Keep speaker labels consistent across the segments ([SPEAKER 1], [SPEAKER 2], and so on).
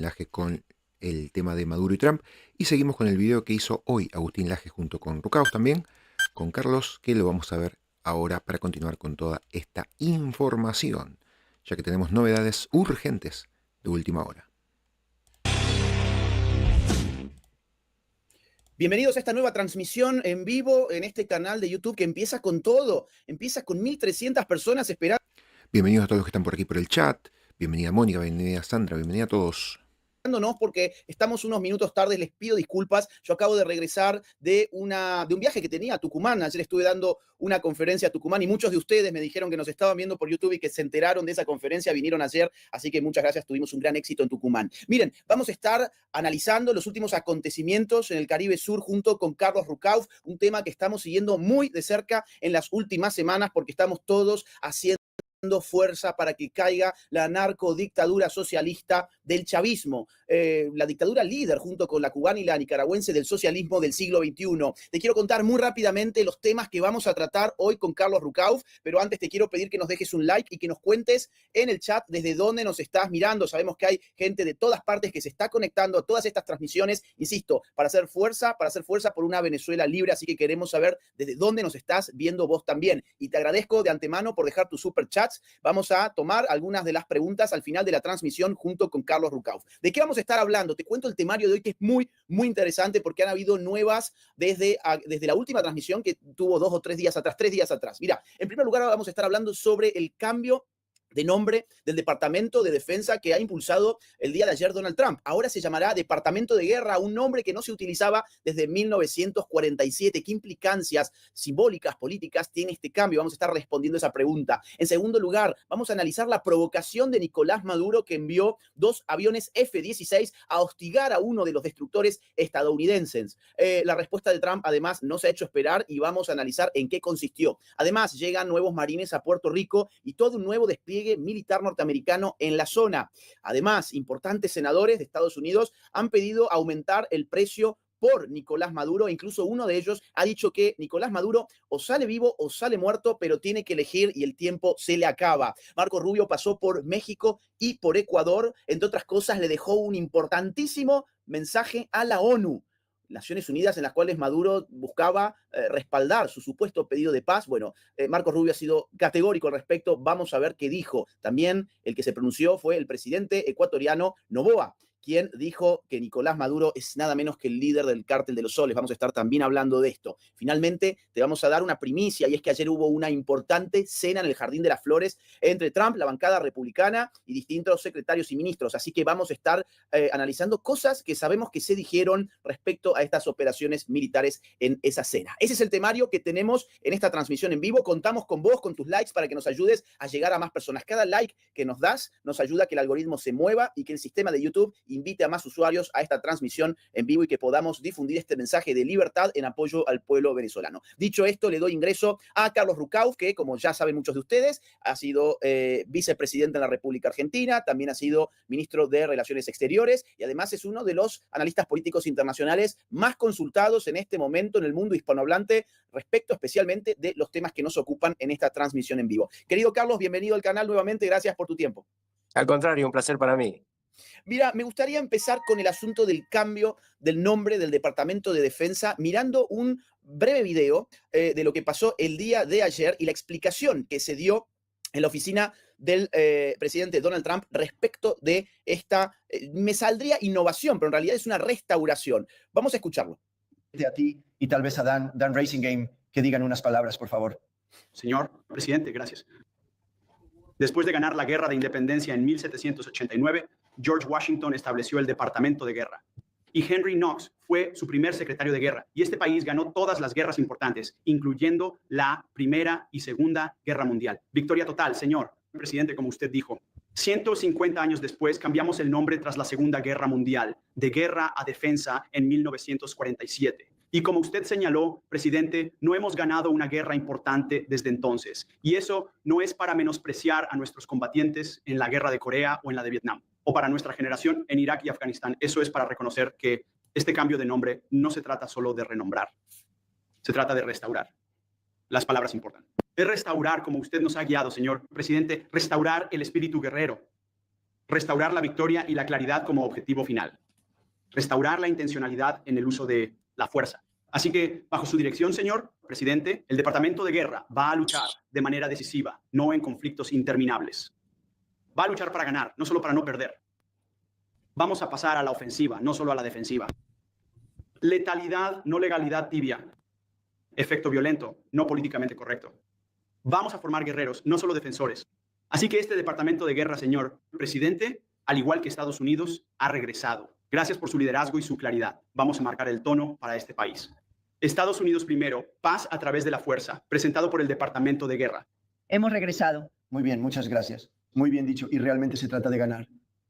[SPEAKER 1] Laje con el tema de Maduro y Trump. Y seguimos con el video que hizo hoy Agustín Laje junto con Rucaos también, con Carlos, que lo vamos a ver ahora para continuar con toda esta información, ya que tenemos novedades urgentes de última hora.
[SPEAKER 2] Bienvenidos a esta nueva transmisión en vivo en este canal de YouTube que empieza con todo. Empieza con 1.300 personas esperando.
[SPEAKER 1] Bienvenidos a todos los que están por aquí por el chat. Bienvenida Mónica, bienvenida Sandra, bienvenida a todos.
[SPEAKER 2] Porque estamos unos minutos tarde, les pido disculpas. Yo acabo de regresar de un viaje que tenía a Tucumán. Ayer estuve dando una conferencia a Tucumán y muchos de ustedes me dijeron que nos estaban viendo por YouTube y que se enteraron de esa conferencia, vinieron ayer, así que muchas gracias, tuvimos un gran éxito en Tucumán. Miren, vamos a estar analizando los últimos acontecimientos en el Caribe Sur junto con Carlos Rucauf, un tema que estamos siguiendo muy de cerca en las últimas semanas porque estamos todos haciendo fuerza para que caiga la narcodictadura socialista del chavismo, la dictadura líder junto con la cubana y la nicaragüense del socialismo del siglo XXI. Te quiero contar muy rápidamente los temas que vamos a tratar hoy con Carlos Rucauf, pero antes te quiero pedir que nos dejes un like y que nos cuentes en el chat desde dónde nos estás mirando. Sabemos que hay gente de todas partes que se está conectando a todas estas transmisiones, insisto, para hacer fuerza por una Venezuela libre, así que queremos saber desde dónde nos estás viendo vos también. Y te agradezco de antemano por dejar tu super chats. Vamos a tomar algunas de las preguntas al final de la transmisión junto con Carlos Rucauf. ¿De qué vamos a estar hablando? Te cuento el temario de hoy que es muy, muy interesante porque han habido nuevas desde la última transmisión que tuvo 2 o 3 días atrás, 3 días atrás. Mira, en primer lugar vamos a estar hablando sobre el cambio de nombre del Departamento de Defensa que ha impulsado el día de ayer Donald Trump. Ahora se llamará Departamento de Guerra, un nombre que no se utilizaba desde 1947. ¿Qué implicancias simbólicas, políticas tiene este cambio? Vamos a estar respondiendo esa pregunta. En segundo lugar, vamos a analizar la provocación de Nicolás Maduro, que envió 2 aviones F-16 a hostigar a uno de los destructores estadounidenses. La respuesta de Trump, además, no se ha hecho esperar y vamos a analizar en qué consistió. Además, llegan nuevos marines a Puerto Rico y todo un nuevo despliegue militar norteamericano en la zona. Además, importantes senadores de Estados Unidos han pedido aumentar el precio por Nicolás Maduro. Incluso uno de ellos ha dicho que Nicolás Maduro o sale vivo o sale muerto, pero tiene que elegir y el tiempo se le acaba. Marco Rubio pasó por México y por Ecuador. Entre otras cosas, le dejó un importantísimo mensaje a la ONU. Naciones Unidas, en las cuales Maduro buscaba respaldar su supuesto pedido de paz. Bueno, Marco Rubio ha sido categórico al respecto. Vamos a ver qué dijo. También el que se pronunció fue el presidente ecuatoriano Noboa, quien dijo que Nicolás Maduro es nada menos que el líder del Cártel de los Soles. Vamos a estar también hablando de esto. Finalmente, te vamos a dar una primicia, y es que ayer hubo una importante cena en el Jardín de las Flores entre Trump, la bancada republicana y distintos secretarios y ministros. Así que vamos a estar analizando cosas que sabemos que se dijeron respecto a estas operaciones militares en esa cena. Ese es el temario que tenemos en esta transmisión en vivo. Contamos con vos, con tus likes, para que nos ayudes a llegar a más personas. Cada like que nos das nos ayuda a que el algoritmo se mueva y que el sistema de YouTube invite a más usuarios a esta transmisión en vivo y que podamos difundir este mensaje de libertad en apoyo al pueblo venezolano. Dicho esto, le doy ingreso a Carlos Rucauf, que, como ya saben muchos de ustedes, ha sido vicepresidente en la República Argentina, también ha sido ministro de Relaciones Exteriores y además es uno de los analistas políticos internacionales más consultados en este momento en el mundo hispanohablante respecto especialmente de los temas que nos ocupan en esta transmisión en vivo. Querido Carlos, bienvenido al canal nuevamente, gracias por tu tiempo.
[SPEAKER 3] Al contrario, un placer para mí.
[SPEAKER 2] Mira, me gustaría empezar con el asunto del cambio del nombre del Departamento de Defensa, mirando un breve video de lo que pasó el día de ayer y la explicación que se dio en la oficina del presidente Donald Trump respecto de esta, me saldría innovación, pero en realidad es una restauración. Vamos a escucharlo.
[SPEAKER 4] A ti y tal vez a Dan Racingame que digan unas palabras, por favor.
[SPEAKER 5] Señor presidente, gracias. Después de ganar la Guerra de Independencia en 1789, George Washington estableció el Departamento de Guerra. Y Henry Knox fue su primer secretario de guerra. Y este país ganó todas las guerras importantes, incluyendo la Primera y Segunda Guerra Mundial. Victoria total, señor presidente, como usted dijo. 150 años después cambiamos el nombre tras la Segunda Guerra Mundial, de guerra a defensa en 1947. Y como usted señaló, presidente, no hemos ganado una guerra importante desde entonces. Y eso no es para menospreciar a nuestros combatientes en la guerra de Corea o en la de Vietnam, o para nuestra generación en Irak y Afganistán. Eso es para reconocer que este cambio de nombre no se trata solo de renombrar, se trata de restaurar. Las palabras importan. Es restaurar, como usted nos ha guiado, señor presidente, restaurar el espíritu guerrero, restaurar la victoria y la claridad como objetivo final, restaurar la intencionalidad en el uso de la fuerza. Así que, bajo su dirección, señor presidente, el Departamento de Guerra va a luchar de manera decisiva, no en conflictos interminables. Va a luchar para ganar, no solo para no perder. Vamos a pasar a la ofensiva, no solo a la defensiva. Letalidad, no legalidad tibia. Efecto violento, no políticamente correcto. Vamos a formar guerreros, no solo defensores. Así que este Departamento de Guerra, señor presidente, al igual que Estados Unidos, ha regresado. Gracias por su liderazgo y su claridad. Vamos a marcar el tono para este país. Estados Unidos primero, paz a través de la fuerza, presentado por el Departamento de Guerra.
[SPEAKER 6] Hemos regresado.
[SPEAKER 4] Muy bien, muchas gracias. Muy bien dicho, y realmente se trata de ganar.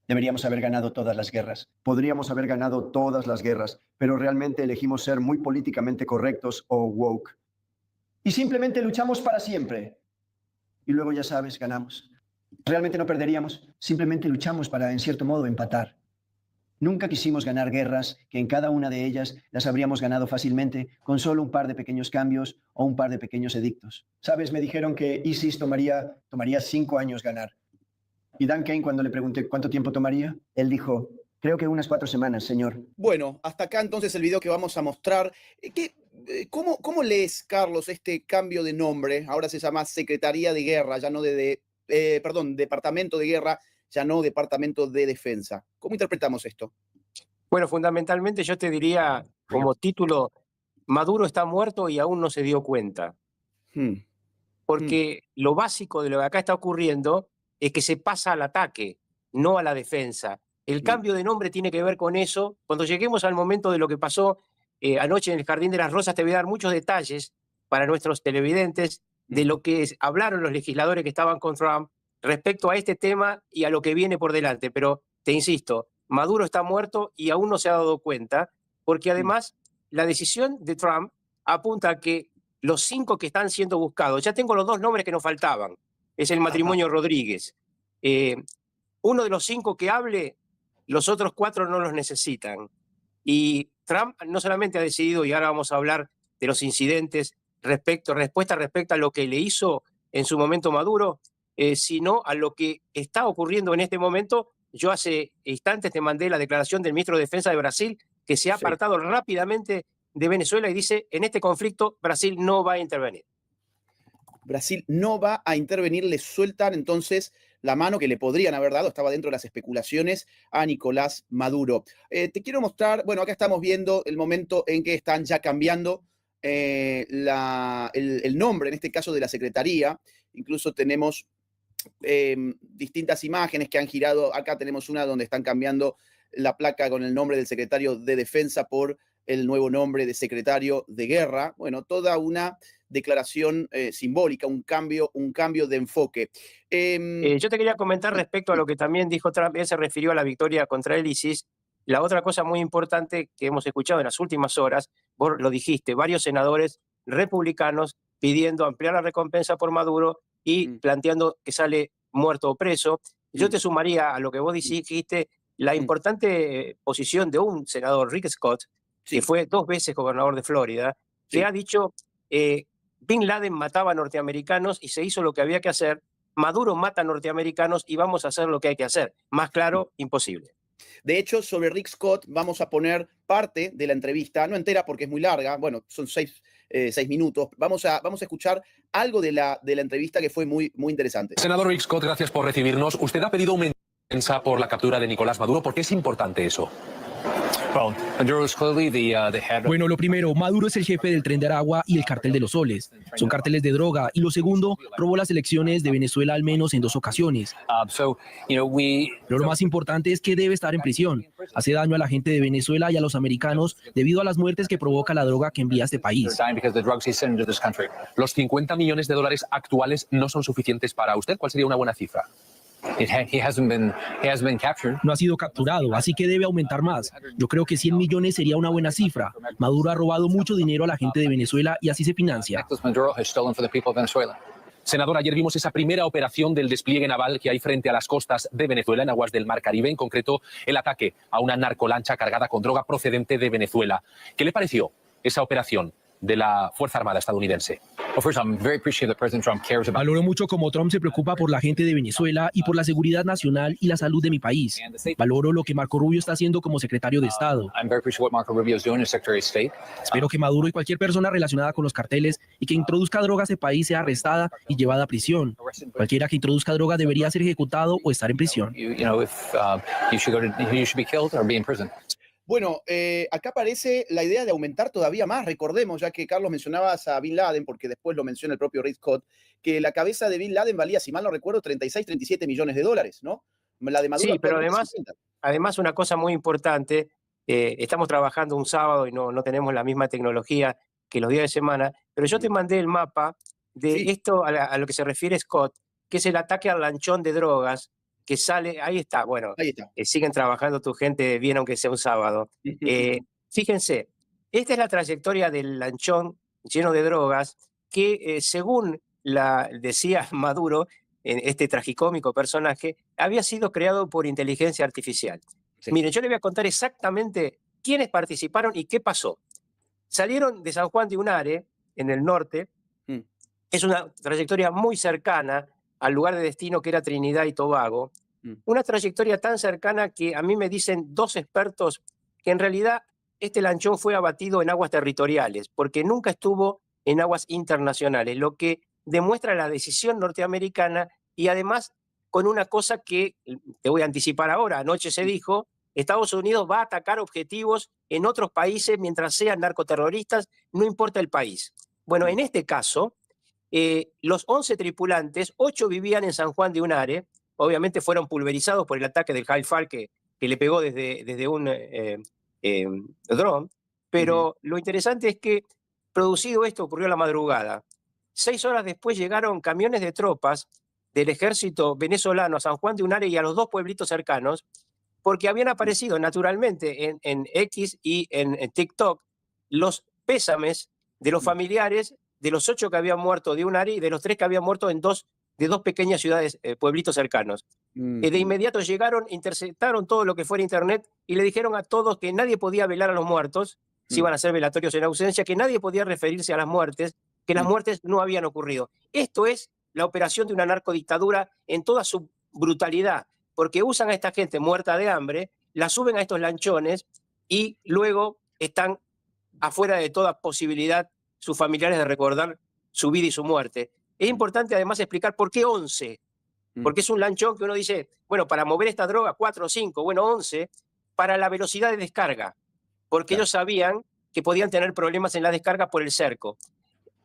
[SPEAKER 4] Deberíamos haber ganado todas las guerras. Podríamos haber ganado todas las guerras, pero realmente elegimos ser muy políticamente correctos o woke. Y simplemente luchamos para siempre. Y luego, ya sabes, ganamos. Realmente no perderíamos, simplemente luchamos para, en cierto modo, empatar. Nunca quisimos ganar guerras, que en cada una de ellas las habríamos ganado fácilmente con solo un par de pequeños cambios o un par de pequeños edictos. Sabes, me dijeron que ISIS tomaría 5 años ganar. Y Dan Kane, cuando le pregunté cuánto tiempo tomaría, él dijo, creo que unas 4 semanas, señor.
[SPEAKER 2] Bueno, hasta acá entonces el video que vamos a mostrar. ¿Cómo lees, Carlos, este cambio de nombre? Ahora se llama Secretaría de Guerra, ya no Departamento de Guerra, ya no Departamento de Defensa. ¿Cómo interpretamos esto?
[SPEAKER 3] Bueno, fundamentalmente yo te diría como título, Maduro está muerto y aún no se dio cuenta. Porque lo básico de lo que acá está ocurriendo es que se pasa al ataque, no a la defensa. El cambio de nombre tiene que ver con eso. Cuando lleguemos al momento de lo que pasó anoche en el Jardín de las Rosas, te voy a dar muchos detalles para nuestros televidentes de lo que hablaron los legisladores que estaban con Trump respecto a este tema y a lo que viene por delante. Pero te insisto, Maduro está muerto y aún no se ha dado cuenta, porque además la decisión de Trump apunta a que los 5 que están siendo buscados, ya tengo los 2 nombres que nos faltaban, es el matrimonio Rodríguez. Uno de los 5 que hable, los otros 4 no los necesitan. Y Trump no solamente ha decidido, y ahora vamos a hablar de los incidentes respuesta respecto a lo que le hizo en su momento Maduro, sino a lo que está ocurriendo en este momento. Yo hace instantes te mandé la declaración del ministro de Defensa de Brasil, que se ha apartado rápidamente de Venezuela y dice, en este conflicto Brasil no va a intervenir.
[SPEAKER 2] Brasil no va a intervenir, le sueltan entonces la mano que le podrían haber dado, estaba dentro de las especulaciones, a Nicolás Maduro. Te quiero mostrar, bueno, acá estamos viendo el momento en que están ya cambiando el nombre, en este caso de la Secretaría. Incluso tenemos distintas imágenes que han girado. Acá tenemos una donde están cambiando la placa con el nombre del secretario de Defensa por el nuevo nombre de secretario de Guerra. Bueno, toda una declaración simbólica, un cambio de enfoque.
[SPEAKER 3] Yo te quería comentar respecto a lo que también dijo Trump, él se refirió a la victoria contra el ISIS. La otra cosa muy importante que hemos escuchado en las últimas horas, vos lo dijiste, varios senadores republicanos pidiendo ampliar la recompensa por Maduro y planteando que sale muerto o preso. Yo te sumaría a lo que vos dijiste, la importante posición de un senador, Rick Scott, que fue 2 veces gobernador de Florida, que ha dicho, Bin Laden mataba a norteamericanos y se hizo lo que había que hacer, Maduro mata a norteamericanos y vamos a hacer lo que hay que hacer. Más claro, imposible.
[SPEAKER 2] De hecho, sobre Rick Scott vamos a poner parte de la entrevista, no entera porque es muy larga, bueno, son 6 minutos. Vamos a escuchar algo de la entrevista que fue muy muy interesante.
[SPEAKER 7] Senador Rick Scott, gracias por recibirnos. Usted ha pedido aumento de defensa por la captura de Nicolás Maduro. ¿Por qué es importante eso?
[SPEAKER 8] Bueno, lo primero, Maduro es el jefe del Tren de Aragua y el Cartel de los Soles. Son carteles de droga. Y lo segundo, robó las elecciones de Venezuela al menos en 2 ocasiones. Pero lo más importante es que debe estar en prisión. Hace daño a la gente de Venezuela y a los americanos debido a las muertes que provoca la droga que envía a este país.
[SPEAKER 7] Los 50 millones de dólares actuales no son suficientes para usted. ¿Cuál sería una buena cifra?
[SPEAKER 8] No ha sido capturado, así que debe aumentar más. Yo creo que 100 millones sería una buena cifra. Maduro ha robado mucho dinero a la gente de Venezuela y así se financia.
[SPEAKER 7] Senador, ayer vimos esa primera operación del despliegue naval que hay frente a las costas de Venezuela, en aguas del Mar Caribe, en concreto el ataque a una narcolancha cargada con droga procedente de Venezuela. ¿Qué le pareció esa operación? de la Fuerza Armada estadounidense.
[SPEAKER 8] Valoro mucho cómo Trump se preocupa por la gente de Venezuela y por la seguridad nacional y la salud de mi país. Valoro lo que Marco Rubio está haciendo como secretario de Estado. Espero que Maduro y cualquier persona relacionada con los carteles y que introduzca drogas a este país sea arrestada y llevada a prisión. Cualquiera que introduzca drogas debería ser ejecutado o estar en prisión.
[SPEAKER 2] Bueno, acá aparece la idea de aumentar todavía más. Recordemos, ya que Carlos mencionabas a Bin Laden, porque después lo menciona el propio Rick Scott, que la cabeza de Bin Laden valía, si mal no recuerdo, 36, 37 millones de dólares, ¿no? La de Maduro.
[SPEAKER 3] Sí, pero además una cosa muy importante, estamos trabajando un sábado y no tenemos la misma tecnología que los días de semana, pero yo te mandé el mapa de esto a lo que se refiere Scott, que es el ataque al lanchón de drogas, que sale, ahí está, bueno,
[SPEAKER 2] Ahí está.
[SPEAKER 3] Siguen trabajando tu gente bien aunque sea un sábado. Fíjense, esta es la trayectoria del lanchón lleno de drogas que según decía Maduro, este tragicómico personaje, había sido creado por inteligencia artificial. Sí. Miren, yo les voy a contar exactamente quiénes participaron y qué pasó. Salieron de San Juan de Unare, en el norte, es una trayectoria muy cercana al lugar de destino que era Trinidad y Tobago, una trayectoria tan cercana que a mí me dicen dos expertos que en realidad este lanchón fue abatido en aguas territoriales, porque nunca estuvo en aguas internacionales, lo que demuestra la decisión norteamericana y además con una cosa que te voy a anticipar ahora, anoche se dijo, Estados Unidos va a atacar objetivos en otros países mientras sean narcoterroristas, no importa el país. Bueno, en este caso, los 11 tripulantes, 8 vivían en San Juan de Unare, obviamente fueron pulverizados por el ataque del Haifa que le pegó desde un dron, pero lo interesante es que producido esto ocurrió a la madrugada. 6 horas después llegaron camiones de tropas del ejército venezolano a San Juan de Unare y a los 2 pueblitos cercanos, porque habían aparecido naturalmente en X y en TikTok los pésames de los familiares de los 8 que habían muerto de Unare y de los 3 que habían muerto en dos pequeñas ciudades, pueblitos cercanos. De inmediato llegaron, interceptaron todo lo que fuera internet y le dijeron a todos que nadie podía velar a los muertos, si iban a ser velatorios en ausencia, que nadie podía referirse a las muertes, que las muertes no habían ocurrido. Esto es la operación de una narcodictadura en toda su brutalidad, porque usan a esta gente muerta de hambre, la suben a estos lanchones y luego están afuera de toda posibilidad sus familiares de recordar su vida y su muerte. Es importante además explicar por qué 11, porque es un lanchón que uno dice, bueno, para mover esta droga 4 o 5, bueno, 11, para la velocidad de descarga, porque ellos sabían que podían tener problemas en la descarga por el cerco.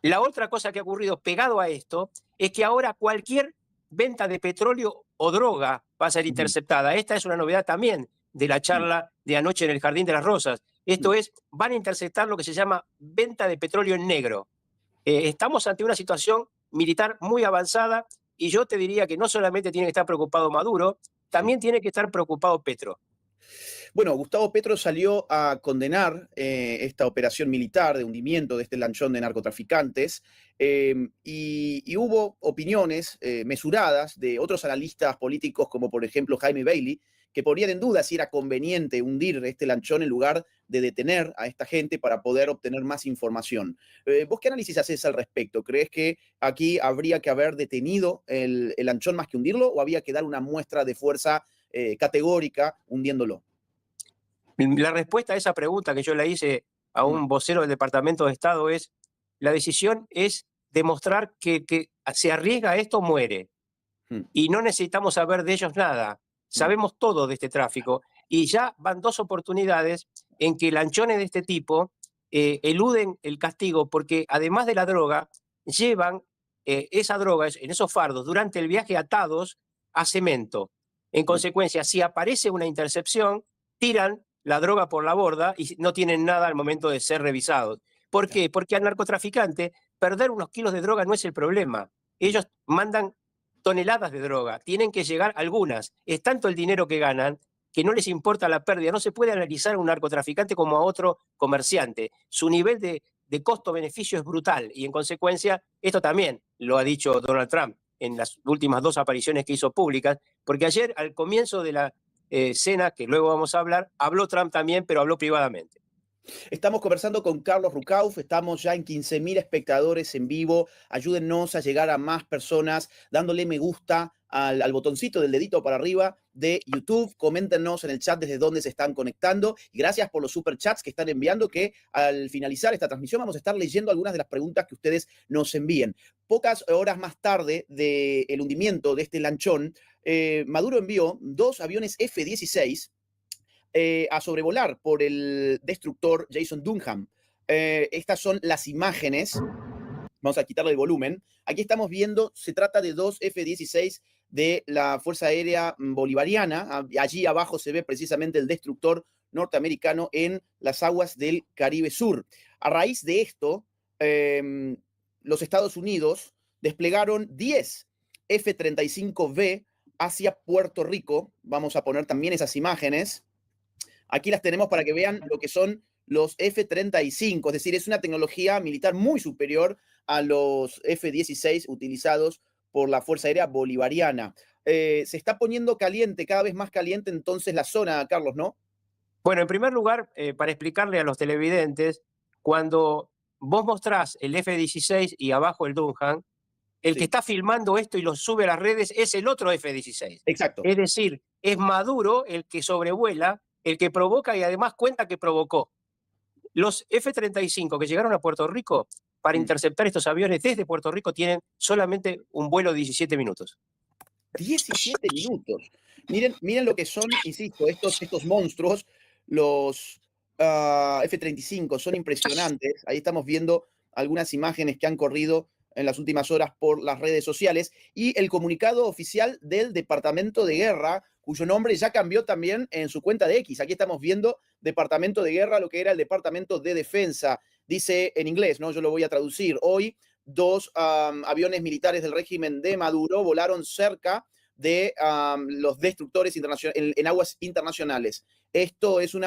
[SPEAKER 3] La otra cosa que ha ocurrido pegado a esto es que ahora cualquier venta de petróleo o droga va a ser interceptada. Esta es una novedad también de la charla de anoche en el Jardín de las Rosas. Esto es, van a interceptar lo que se llama venta de petróleo en negro. Estamos ante una situación militar muy avanzada y yo te diría que no solamente tiene que estar preocupado Maduro, también tiene que estar preocupado Petro.
[SPEAKER 2] Bueno, Gustavo Petro salió a condenar esta operación militar de hundimiento de este lanchón de narcotraficantes y hubo opiniones mesuradas de otros analistas políticos como por ejemplo Jaime Bailey, que ponían en duda si era conveniente hundir este lanchón en lugar de detener a esta gente para poder obtener más información. ¿Vos qué análisis haces al respecto? ¿Crees que aquí habría que haber detenido el lanchón más que hundirlo o había que dar una muestra de fuerza categórica hundiéndolo?
[SPEAKER 3] La respuesta a esa pregunta que yo le hice a un vocero del Departamento de Estado es, la decisión es demostrar que se arriesga a esto, muere. Y no necesitamos saber de ellos nada. Sabemos todo de este tráfico. Y ya van 2 oportunidades en que lanchones de este tipo eluden el castigo porque además de la droga, llevan esa droga en esos fardos durante el viaje atados a cemento. En consecuencia, si aparece una intercepción, tiran la droga por la borda y no tienen nada al momento de ser revisados. ¿Por qué? Porque al narcotraficante perder unos kilos de droga no es el problema. Ellos mandan toneladas de droga, tienen que llegar algunas. Es tanto el dinero que ganan que no les importa la pérdida. No se puede analizar a un narcotraficante como a otro comerciante. Su nivel de costo-beneficio es brutal y en consecuencia esto también lo ha dicho Donald Trump en las últimas 2 apariciones que hizo públicas, porque ayer al comienzo de la cena, que luego vamos a hablar, habló Trump también, pero habló privadamente.
[SPEAKER 2] Estamos conversando con Carlos Rucauf, estamos ya en 15.000 espectadores en vivo. Ayúdennos a llegar a más personas dándole me gusta al botoncito del dedito para arriba de YouTube. Coméntenos en el chat desde dónde se están conectando. Y gracias por los superchats que están enviando, que al finalizar esta transmisión vamos a estar leyendo algunas de las preguntas que ustedes nos envíen. Pocas horas más tarde del hundimiento de este lanchón, Maduro envió 2 aviones F-16 a sobrevolar por el destructor Jason Dunham. Estas son las imágenes. Vamos a quitarle el volumen. Aquí estamos viendo, se trata de 2 F-16 de la Fuerza Aérea Bolivariana. Allí abajo se ve precisamente el destructor norteamericano en las aguas del Caribe Sur. A raíz de esto, los Estados Unidos desplegaron 10 F-35B hacia Puerto Rico. Vamos a poner también esas imágenes. Aquí las tenemos para que vean lo que son los F-35, es decir, es una tecnología militar muy superior a los F-16 utilizados por la Fuerza Aérea Bolivariana. Se está poniendo caliente, cada vez más caliente entonces la zona, Carlos, ¿no?
[SPEAKER 3] Bueno, en primer lugar, para explicarle a los televidentes, cuando vos mostrás el F-16 y abajo el Dunham, el que está filmando esto y lo sube a las redes es el otro F-16.
[SPEAKER 2] Exacto.
[SPEAKER 3] Es decir, es Maduro el que sobrevuela, el que provoca y además cuenta que provocó. Los F-35 que llegaron a Puerto Rico para interceptar estos aviones desde Puerto Rico tienen solamente un vuelo de 17 minutos.
[SPEAKER 2] 17 minutos. Miren lo que son, insisto, estos monstruos, los F-35, son impresionantes. Ahí estamos viendo algunas imágenes que han corrido en las últimas horas por las redes sociales y el comunicado oficial del Departamento de Guerra, cuyo nombre ya cambió también en su cuenta de X. Aquí estamos viendo Departamento de Guerra, lo que era el Departamento de Defensa. Dice en inglés, ¿no? Yo lo voy a traducir. Hoy, 2 aviones militares del régimen de Maduro volaron cerca de los destructores en aguas internacionales. Esto es un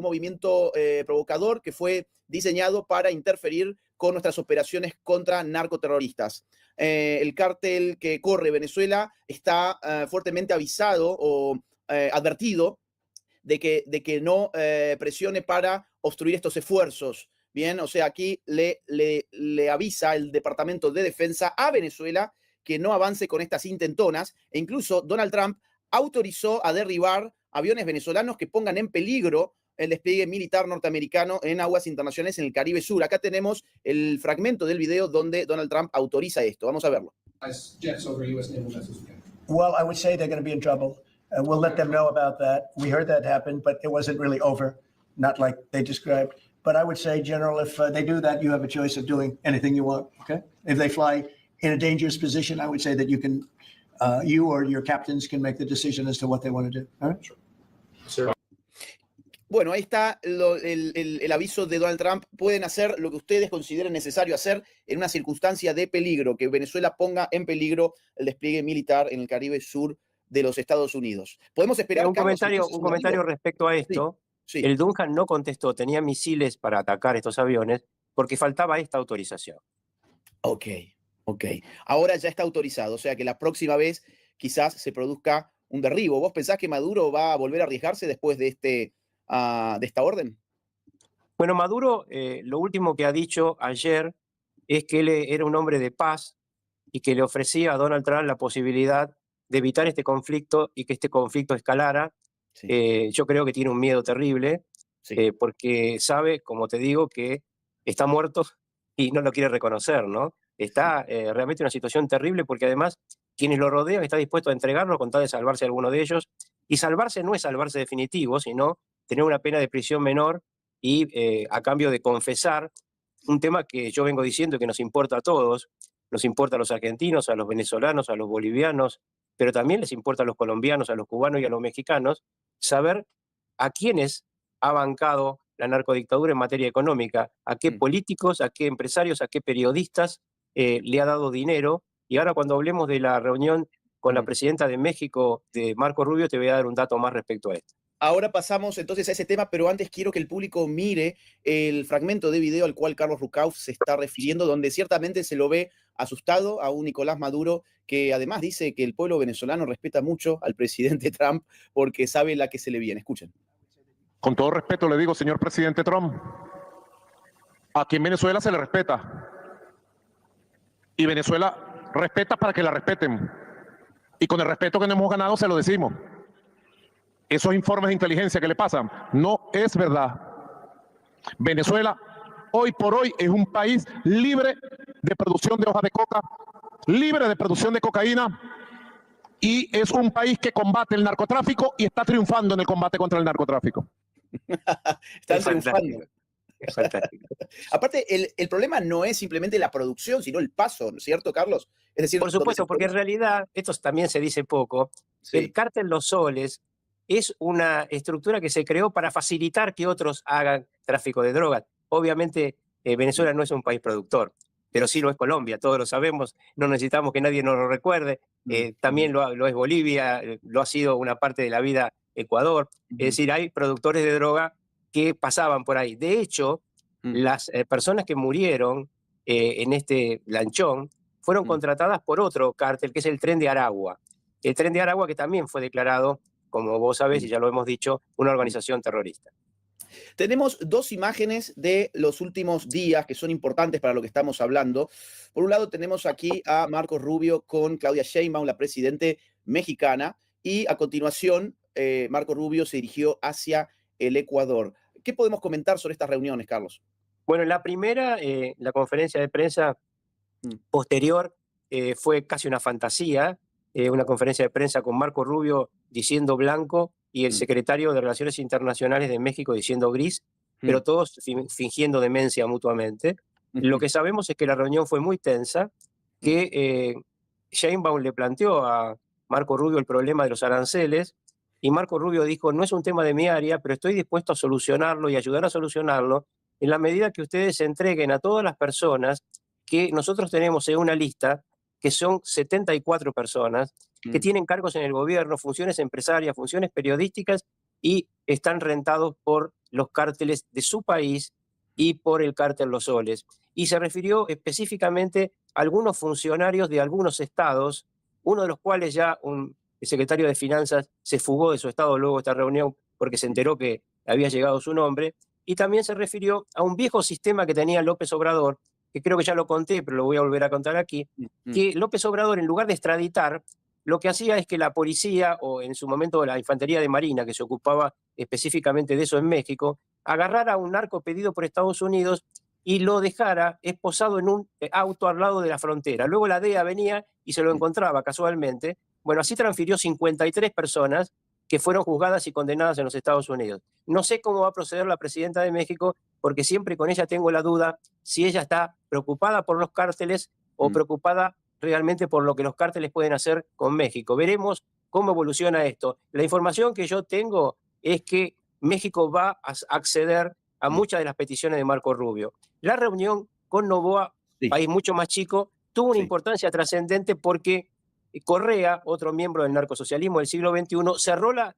[SPEAKER 2] movimiento provocador que fue diseñado para interferir con nuestras operaciones contra narcoterroristas. El cártel que corre Venezuela está fuertemente avisado o advertido de que no presione para obstruir estos esfuerzos. Bien, o sea, aquí le avisa el Departamento de Defensa a Venezuela que no avance con estas intentonas, e incluso Donald Trump autorizó a derribar aviones venezolanos que pongan en peligro el despliegue militar norteamericano en aguas internacionales en el Caribe Sur. Acá tenemos el fragmento del video donde Donald Trump autoriza esto. Vamos a verlo.
[SPEAKER 6] Well, I would say they're going to be in trouble. We'll let them know about that. We heard that happen, but it wasn't really over, not like they described. But I would say, General, if they do that, you have a choice of doing anything you want, okay? If they fly in a dangerous position, I would say that you can, you or your captains can make the decision as to what they want to do. All right?
[SPEAKER 2] Sure. Bueno, ahí está el aviso de Donald Trump. Pueden hacer lo que ustedes consideren necesario hacer en una circunstancia de peligro, que Venezuela ponga en peligro el despliegue militar en el Caribe Sur de los Estados Unidos. Podemos esperar...
[SPEAKER 3] Un comentario respecto a esto. Sí, sí. El Dunham no contestó, tenía misiles para atacar estos aviones porque faltaba esta autorización.
[SPEAKER 2] Ok. Ahora ya está autorizado, o sea que la próxima vez quizás se produzca un derribo. ¿Vos pensás que Maduro va a volver a arriesgarse después de esta orden?
[SPEAKER 3] Bueno, Maduro lo último que ha dicho ayer es que él era un hombre de paz y que le ofrecía a Donald Trump la posibilidad de evitar este conflicto y que este conflicto escalara. Sí. Yo creo que tiene un miedo terrible, sí. Porque sabe, como te digo, que está muerto y no lo quiere reconocer, ¿no? Está realmente en una situación terrible porque además quienes lo rodean están dispuestos a entregarlo con tal de salvarse a alguno de ellos. Y salvarse no es salvarse definitivo, sino tener una pena de prisión menor y a cambio de confesar un tema que yo vengo diciendo que nos importa a todos, nos importa a los argentinos, a los venezolanos, a los bolivianos, pero también les importa a los colombianos, a los cubanos y a los mexicanos, saber a quiénes ha bancado la narcodictadura en materia económica, a qué políticos, a qué empresarios, a qué periodistas le ha dado dinero. Y ahora cuando hablemos de la reunión con la presidenta de México, de Marco Rubio, te voy a dar un dato más respecto a esto.
[SPEAKER 2] Ahora pasamos entonces a ese tema, pero antes quiero que el público mire el fragmento de video al cual Carlos Rucauf se está refiriendo, donde ciertamente se lo ve asustado a un Nicolás Maduro que además dice que el pueblo venezolano respeta mucho al presidente Trump porque sabe la que se le viene. Escuchen.
[SPEAKER 9] Con todo respeto le digo, señor presidente Trump, aquí en Venezuela se le respeta. Y Venezuela respeta para que la respeten. Y con el respeto que no hemos ganado se lo decimos. Esos informes de inteligencia que le pasan no es verdad. Venezuela hoy por hoy es un país libre de producción de hoja de coca, libre de producción de cocaína, y es un país que combate el narcotráfico y está triunfando en el combate contra el narcotráfico.
[SPEAKER 2] Están
[SPEAKER 3] Es
[SPEAKER 2] triunfando.
[SPEAKER 3] fantástico. Es fantástico.
[SPEAKER 2] Aparte, el problema no es simplemente la producción, sino el paso, ¿no es cierto, Carlos? Es decir,
[SPEAKER 3] Por
[SPEAKER 2] donde
[SPEAKER 3] supuesto,
[SPEAKER 2] se
[SPEAKER 3] porque en
[SPEAKER 2] produce.
[SPEAKER 3] realidad, esto también se dice poco, el
[SPEAKER 2] Sí.
[SPEAKER 3] cártel Los Soles es una estructura que se creó para facilitar que otros hagan tráfico de drogas. Obviamente, Venezuela no es un país productor, pero sí lo es Colombia, todos lo sabemos, no necesitamos que nadie nos lo recuerde. También lo es Bolivia, lo ha sido una parte de la vida Ecuador. Es decir, hay productores de droga que pasaban por ahí. De hecho, las personas que murieron en este lanchón fueron contratadas por otro cártel, que es el Tren de Aragua. El Tren de Aragua, que también fue declarado, como vos sabés y ya lo hemos dicho, una organización terrorista.
[SPEAKER 2] Tenemos dos imágenes de los últimos días que son importantes para lo que estamos hablando. Por un lado, tenemos aquí a Marco Rubio con Claudia Sheinbaum, la presidente mexicana, y a continuación, Marco Rubio se dirigió hacia el Ecuador. ¿Qué podemos comentar sobre estas reuniones, Carlos?
[SPEAKER 3] Bueno, en la primera, la conferencia de prensa posterior fue casi una fantasía, una conferencia de prensa con Marco Rubio diciendo blanco y el secretario de Relaciones Internacionales de México diciendo gris, pero todos fingiendo demencia mutuamente. Lo que sabemos es que la reunión fue muy tensa, que Sheinbaum le planteó a Marco Rubio el problema de los aranceles, y Marco Rubio dijo, no es un tema de mi área, pero estoy dispuesto a solucionarlo y ayudar a solucionarlo en la medida que ustedes entreguen a todas las personas que nosotros tenemos en una lista, que son 74 personas, que tienen cargos en el gobierno, funciones empresarias, funciones periodísticas, y están rentados por los cárteles de su país y por el cártel Los Soles. Y se refirió específicamente a algunos funcionarios de algunos estados, uno de los cuales ya el secretario de Finanzas se fugó de su estado luego de esta reunión porque se enteró que había llegado su nombre, y también se refirió a un viejo sistema que tenía López Obrador, que creo que ya lo conté, pero lo voy a volver a contar aquí, que López Obrador, en lugar de extraditar, lo que hacía es que la policía, o en su momento la Infantería de Marina, que se ocupaba específicamente de eso en México, agarrara a un narco pedido por Estados Unidos y lo dejara esposado en un auto al lado de la frontera. Luego la DEA venía y se lo encontraba casualmente. Bueno, así transfirió 53 personas que fueron juzgadas y condenadas en los Estados Unidos. No sé cómo va a proceder la presidenta de México, porque siempre con ella tengo la duda si ella está preocupada por los cárteles o preocupada realmente por lo que los cárteles pueden hacer con México. Veremos cómo evoluciona esto. La información que yo tengo es que México va a acceder a muchas de las peticiones de Marco Rubio. La reunión con Noboa, país mucho más chico, tuvo una importancia trascendente porque Correa, otro miembro del narcosocialismo del siglo XXI, cerró la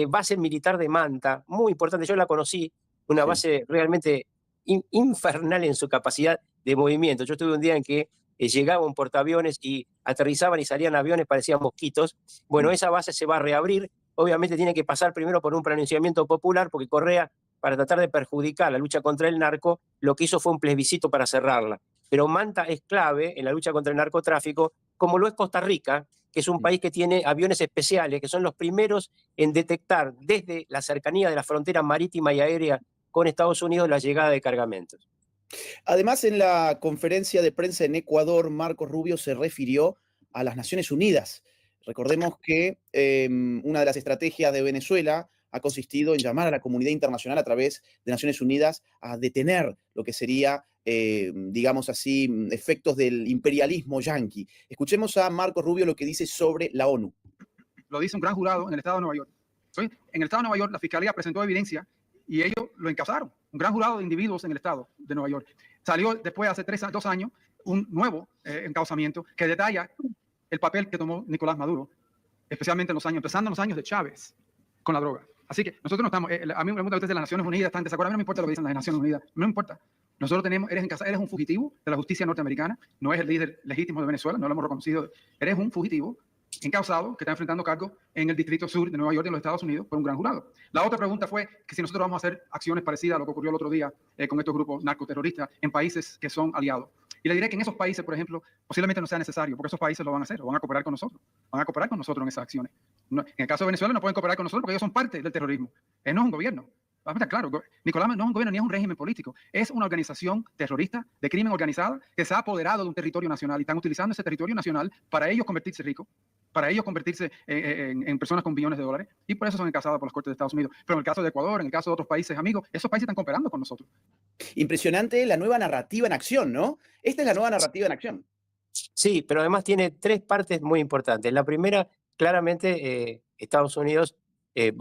[SPEAKER 3] base militar de Manta, muy importante, yo la conocí, una base realmente infernal en su capacidad de movimiento. Yo estuve un día en que llegaba un portaaviones y aterrizaban y salían aviones, parecían mosquitos. Bueno, esa base se va a reabrir, obviamente tiene que pasar primero por un pronunciamiento popular, porque Correa, para tratar de perjudicar la lucha contra el narco, lo que hizo fue un plebiscito para cerrarla. Pero Manta es clave en la lucha contra el narcotráfico, como lo es Costa Rica, que es un país que tiene aviones especiales, que son los primeros en detectar desde la cercanía de la frontera marítima y aérea con Estados Unidos la llegada de cargamentos.
[SPEAKER 2] Además, en la conferencia de prensa en Ecuador, Marco Rubio se refirió a las Naciones Unidas. Recordemos que una de las estrategias de Venezuela ha consistido en llamar a la comunidad internacional a través de Naciones Unidas a detener lo que sería, digamos así, efectos del imperialismo yanqui. Escuchemos a Marco Rubio lo que dice sobre la ONU.
[SPEAKER 10] Lo dice un gran jurado en el estado de Nueva York. ¿Sí? En el estado de Nueva York, la fiscalía presentó evidencia y ellos lo encausaron. Un gran jurado de individuos en el estado de Nueva York. Salió después, hace 2 años, un nuevo encausamiento que detalla el papel que tomó Nicolás Maduro, especialmente empezando en los años de Chávez, con la droga. Así que nosotros no estamos, a mí me preguntan ustedes de las Naciones Unidas, ¿están en desacuerdo? A mí no me importa lo que dicen las Naciones Unidas, no me importa. Nosotros tenemos, eres un fugitivo de la justicia norteamericana, no es el líder legítimo de Venezuela, no lo hemos reconocido, eres un fugitivo encausado, que está enfrentando cargos en el Distrito Sur de Nueva York, en los Estados Unidos, por un gran jurado. La otra pregunta fue que si nosotros vamos a hacer acciones parecidas a lo que ocurrió el otro día con estos grupos narcoterroristas en países que son aliados. Y le diré que en esos países, por ejemplo, posiblemente no sea necesario, porque esos países lo van a hacer, o van a cooperar con nosotros. Van a cooperar con nosotros en esas acciones. No, en el caso de Venezuela no pueden cooperar con nosotros porque ellos son parte del terrorismo. No es un gobierno. Vamos a estar claro, Nicolás no es un gobierno ni es un régimen político. Es una organización terrorista de crimen organizada que se ha apoderado de un territorio nacional y están utilizando ese territorio nacional para ellos convertirse ricos, para ellos convertirse en personas con billones de dólares, y por eso son encasadas por las Cortes de Estados Unidos. Pero en el caso de Ecuador, en el caso de otros países amigos, esos países están cooperando con nosotros.
[SPEAKER 2] Impresionante la nueva narrativa en acción, ¿no? Esta es la nueva narrativa en acción.
[SPEAKER 3] Sí, pero además tiene tres partes muy importantes. La primera, claramente, Estados Unidos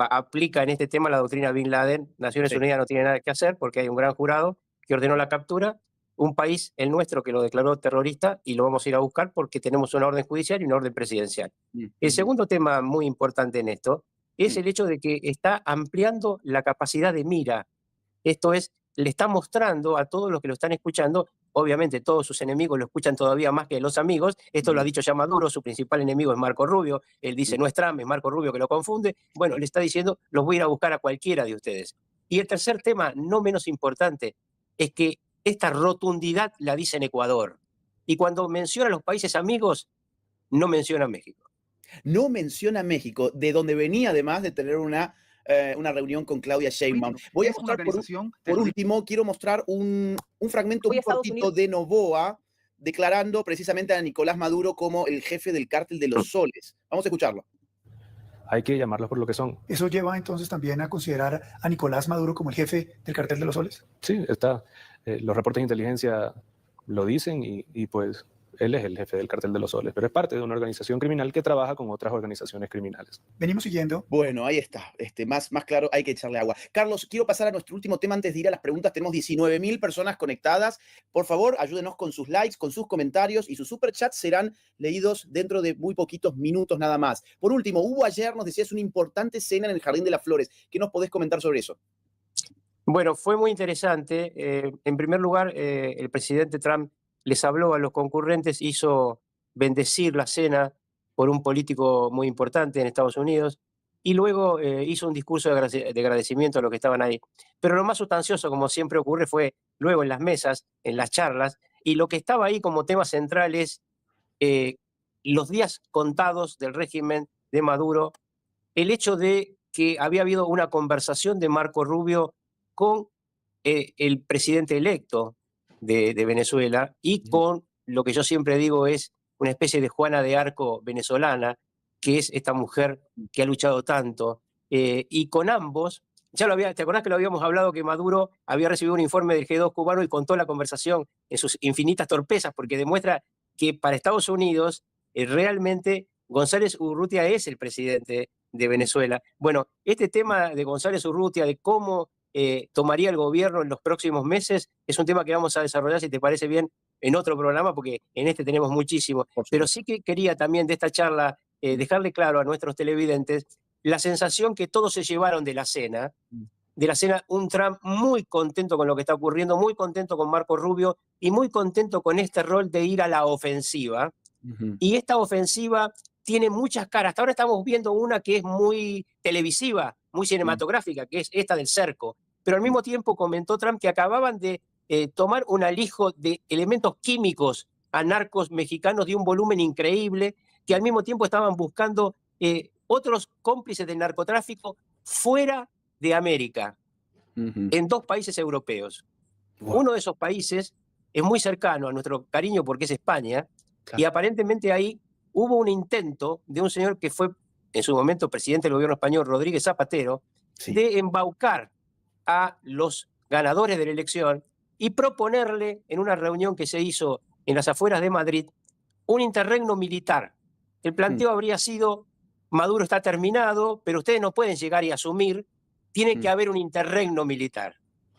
[SPEAKER 3] aplica en este tema la doctrina Bin Laden. Naciones
[SPEAKER 2] Sí.
[SPEAKER 3] Unidas no tiene nada que hacer porque hay un gran jurado que ordenó la captura. Un país, el nuestro, que lo declaró terrorista y lo vamos a ir a buscar porque tenemos una orden judicial y una orden presidencial. El segundo tema muy importante en esto es el hecho de que está ampliando la capacidad de mira. Esto es, le está mostrando a todos los que lo están escuchando, obviamente todos sus enemigos lo escuchan todavía más que los amigos, esto lo ha dicho ya Maduro, su principal enemigo es Marco Rubio, él dice no es Trump, es Marco Rubio que lo confunde, bueno, le está diciendo los voy a ir a buscar a cualquiera de ustedes. Y el tercer tema, no menos importante, es que esta rotundidad la dice en Ecuador. Y cuando menciona a los países amigos, no menciona a México.
[SPEAKER 2] No menciona México, de donde venía además de tener una reunión con Claudia Sheinbaum. Voy a
[SPEAKER 10] Es una
[SPEAKER 2] mostrar
[SPEAKER 10] organización
[SPEAKER 2] por
[SPEAKER 10] terrorista.
[SPEAKER 2] último, quiero mostrar un fragmento
[SPEAKER 11] Voy
[SPEAKER 2] muy
[SPEAKER 11] a Estados
[SPEAKER 2] cortito
[SPEAKER 11] Unidos.
[SPEAKER 2] de Noboa declarando precisamente a Nicolás Maduro como el jefe del cártel de los soles. Vamos a escucharlo.
[SPEAKER 12] Hay que llamarlos por lo que son.
[SPEAKER 6] ¿Eso lleva entonces también a considerar a Nicolás Maduro como el jefe del cartel de los soles?
[SPEAKER 12] Sí, está. Los reportes de inteligencia lo dicen y pues él es el jefe del cartel de los soles, pero es parte de una organización criminal que trabaja con otras organizaciones criminales.
[SPEAKER 6] Venimos siguiendo.
[SPEAKER 2] Bueno, ahí está. Más claro, hay que echarle agua. Carlos, quiero pasar a nuestro último tema antes de ir a las preguntas. Tenemos 19.000 personas conectadas. Por favor, ayúdenos con sus likes, con sus comentarios y sus superchats serán leídos dentro de muy poquitos minutos nada más. Por último, hubo ayer, nos decías, una importante cena en el Jardín de las Flores. ¿Qué nos podés comentar sobre eso?
[SPEAKER 3] Bueno, fue muy interesante. En primer lugar, el presidente Trump les habló a los concurrentes, hizo bendecir la cena por un político muy importante en Estados Unidos y luego hizo un discurso de agradecimiento a los que estaban ahí. Pero lo más sustancioso, como siempre ocurre, fue luego en las mesas, en las charlas, y lo que estaba ahí como tema central es los días contados del régimen de Maduro, el hecho de que había habido una conversación de Marco Rubio con el presidente electo de Venezuela y con lo que yo siempre digo es una especie de Juana de Arco venezolana, que es esta mujer que ha luchado tanto. Y con ambos, ¿te acordás que lo habíamos hablado que Maduro había recibido un informe del G2 cubano y contó la conversación en sus infinitas torpezas? Porque demuestra que para Estados Unidos realmente González Urrutia es el presidente de Venezuela. Bueno, este tema de González Urrutia, de cómo tomaría el gobierno en los próximos meses, es un tema que vamos a desarrollar, si te parece bien, en otro programa, porque en este tenemos muchísimo. Pero sí que quería también de esta charla dejarle claro a nuestros televidentes la sensación que todos se llevaron de la cena, un Trump muy contento con lo que está ocurriendo, muy contento con Marco Rubio y muy contento con este rol de ir a la ofensiva. Y esta ofensiva tiene muchas caras. Hasta ahora estamos viendo una que es muy televisiva, muy cinematográfica, que es esta del cerco. Pero al mismo tiempo comentó Trump que acababan de tomar un alijo de elementos químicos a narcos mexicanos de un volumen increíble, que al mismo tiempo estaban buscando otros cómplices del narcotráfico fuera de América, en 2 países europeos. Uno de esos países es muy cercano a nuestro cariño porque es España, y aparentemente ahí hubo un intento de un señor que fue en su momento presidente del gobierno español, Rodríguez Zapatero, de embaucar a los ganadores de la elección y proponerle en una reunión que se hizo en las afueras de Madrid un interregno militar. El planteo habría sido: Maduro está terminado, pero ustedes no pueden llegar y asumir, tiene que haber un interregno militar.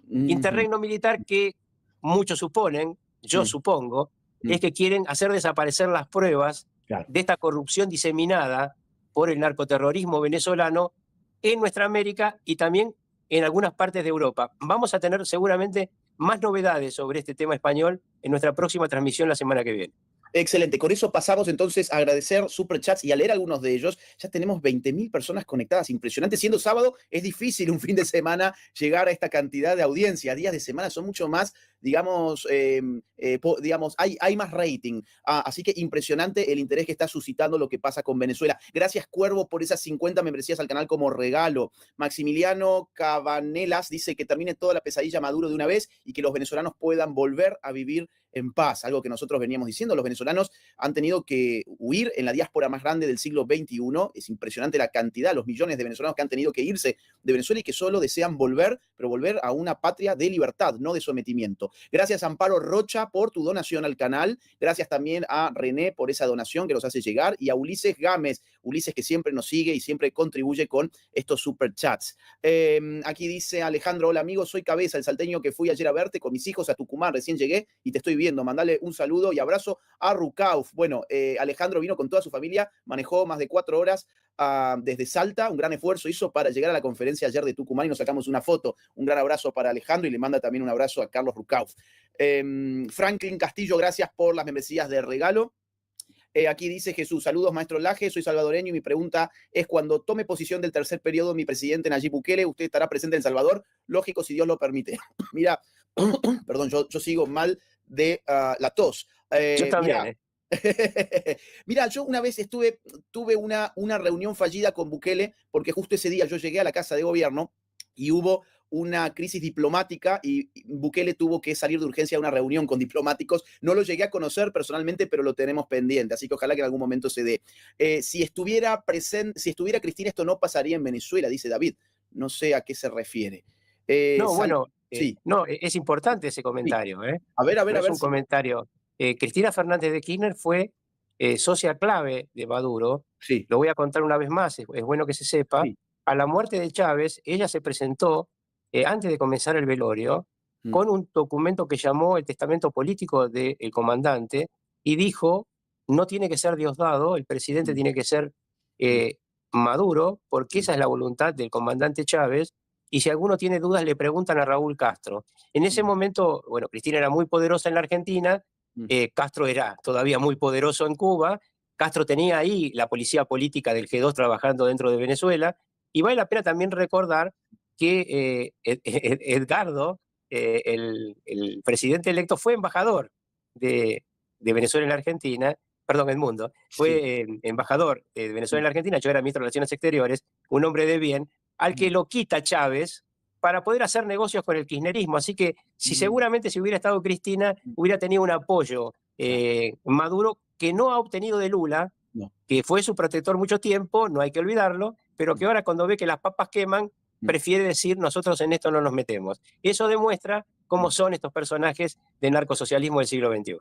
[SPEAKER 3] Interregno militar que muchos suponen, yo supongo, es que quieren hacer desaparecer las pruebas de esta corrupción diseminada por el narcoterrorismo venezolano en nuestra América y también en algunas partes de Europa. Vamos a tener seguramente más novedades sobre este tema español en nuestra próxima transmisión la semana que viene.
[SPEAKER 2] Excelente, con eso pasamos entonces a agradecer superchats y a leer algunos de ellos. Ya tenemos 20.000 personas conectadas, impresionante. Siendo sábado es difícil un fin de semana llegar a esta cantidad de audiencia. Días de semana son mucho más, digamos, hay más rating. Así que impresionante el interés que está suscitando lo que pasa con Venezuela. Gracias, Cuervo, por esas 50 membresías al canal como regalo. Maximiliano Cabanelas dice que termine toda la pesadilla Maduro de una vez y que los venezolanos puedan volver a vivir en paz, algo que nosotros veníamos diciendo. Los venezolanos han tenido que huir en la diáspora más grande del siglo XXI. Es impresionante la cantidad, los millones de venezolanos que han tenido que irse de Venezuela y que solo desean volver, pero volver a una patria de libertad, no de sometimiento. Gracias, Amparo Rocha, por tu donación al canal. Gracias también a René por esa donación que nos hace llegar, y a Ulises Gámez, Ulises que siempre nos sigue y siempre contribuye con estos superchats. Aquí dice Alejandro: hola amigo, soy Cabeza, el salteño que fui ayer a verte con mis hijos a Tucumán, recién llegué y te estoy viendo. Mandale un saludo y abrazo a Rucauf. Bueno, Alejandro vino con toda su familia, manejó más de 4 horas desde Salta, un gran esfuerzo hizo para llegar a la conferencia ayer de Tucumán y nos sacamos una foto. Un gran abrazo para Alejandro y le manda también un abrazo a Carlos Rucauf. Franklin Castillo, gracias por las membresías de regalo. Aquí dice Jesús: saludos maestro Laje, soy salvadoreño y mi pregunta es: cuando tome posición del tercer periodo mi presidente Nayib Bukele, ¿usted estará presente en El Salvador? Lógico, si Dios lo permite. Mira, perdón, yo sigo mal de la tos.
[SPEAKER 3] Yo también,
[SPEAKER 2] Mira, yo una vez tuve una reunión fallida con Bukele, porque justo ese día yo llegué a la Casa de Gobierno y hubo una crisis diplomática y Bukele tuvo que salir de urgencia a una reunión con diplomáticos. No lo llegué a conocer personalmente, pero lo tenemos pendiente, así que ojalá que en algún momento se dé. Si estuviera Cristina, esto no pasaría en Venezuela, dice David. No sé a qué se refiere. Sí.
[SPEAKER 3] No, es importante ese comentario.
[SPEAKER 2] Sí.
[SPEAKER 3] Es un comentario. Cristina Fernández de Kirchner fue socia clave de Maduro.
[SPEAKER 2] Sí.
[SPEAKER 3] Lo voy a contar una vez más, es bueno que se sepa.
[SPEAKER 2] Sí.
[SPEAKER 3] A la muerte de Chávez, ella se presentó antes de comenzar el velorio con un documento que llamó el testamento político del comandante y dijo: no tiene que ser Diosdado, el presidente tiene que ser Maduro, porque esa es la voluntad del comandante Chávez. Y si alguno tiene dudas, le preguntan a Raúl Castro. En ese momento, bueno, Cristina era muy poderosa en la Argentina, Castro era todavía muy poderoso en Cuba, Castro tenía ahí la policía política del G2 trabajando dentro de Venezuela, y vale la pena también recordar que Edgardo, el presidente electo, fue embajador de Venezuela en la Argentina, perdón, Edmundo, fue embajador de Venezuela en la Argentina, yo era ministro de Relaciones Exteriores, un hombre de bien, al que lo quita Chávez para poder hacer negocios con el kirchnerismo. Así que seguramente si hubiera estado Cristina, hubiera tenido un apoyo Maduro, que no ha obtenido de Lula, que fue su protector mucho tiempo, no hay que olvidarlo, pero que ahora cuando ve que las papas queman, prefiere decir: nosotros en esto no nos metemos. Eso demuestra cómo son estos personajes de narcosocialismo del siglo XXI.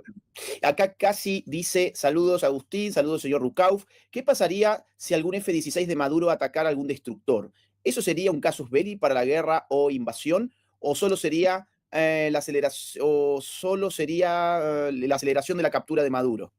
[SPEAKER 2] Acá casi dice: saludos Agustín, saludos señor Rucauf. ¿Qué pasaría si algún F-16 de Maduro atacara algún destructor? ¿Eso sería un casus belli para la guerra o invasión? ¿O solo sería la aceleración de la captura de Maduro?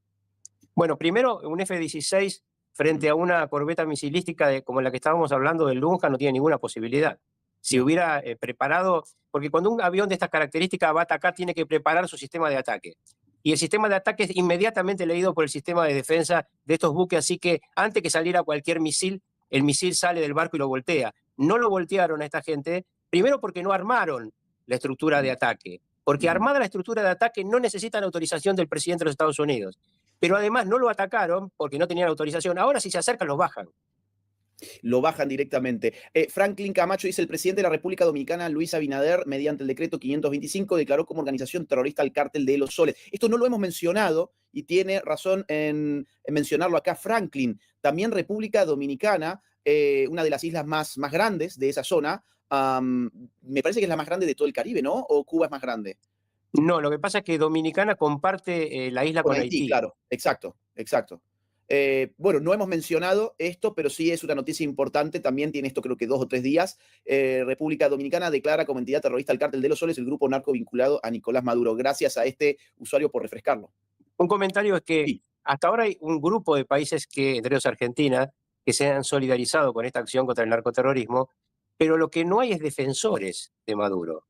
[SPEAKER 3] Bueno, primero, un F-16 frente a una corbeta misilística como la que estábamos hablando del Lunja no tiene ninguna posibilidad. Si hubiera preparado, porque cuando un avión de estas características va a atacar, tiene que preparar su sistema de ataque. Y el sistema de ataque es inmediatamente leído por el sistema de defensa de estos buques, así que antes que saliera cualquier misil, el misil sale del barco y lo voltea. No lo voltearon a esta gente, primero porque no armaron la estructura de ataque, porque armada la estructura de ataque no necesitan autorización del presidente de los Estados Unidos. Pero además no lo atacaron porque no tenían autorización. Ahora si se acercan, los bajan.
[SPEAKER 2] Lo bajan directamente. Franklin Camacho dice: el presidente de la República Dominicana, Luis Abinader, mediante el decreto 525, declaró como organización terrorista al Cártel de los Soles. Esto no lo hemos mencionado y tiene razón en mencionarlo acá Franklin. También República Dominicana, una de las islas más grandes de esa zona, me parece que es la más grande de todo el Caribe, ¿no? ¿O Cuba es más grande?
[SPEAKER 3] No, lo que pasa es que Dominicana comparte la isla con Haití.
[SPEAKER 2] Claro, exacto. Bueno, no hemos mencionado esto, pero sí es una noticia importante. También tiene esto, creo que 2 o 3 días. República Dominicana declara como entidad terrorista al Cártel de los Soles, el grupo narco vinculado a Nicolás Maduro. Gracias a este usuario por refrescarlo.
[SPEAKER 3] Un comentario es que hasta ahora hay un grupo de países, entre ellos Argentina, que se han solidarizado con esta acción contra el narcoterrorismo, pero lo que no hay es defensores de Maduro.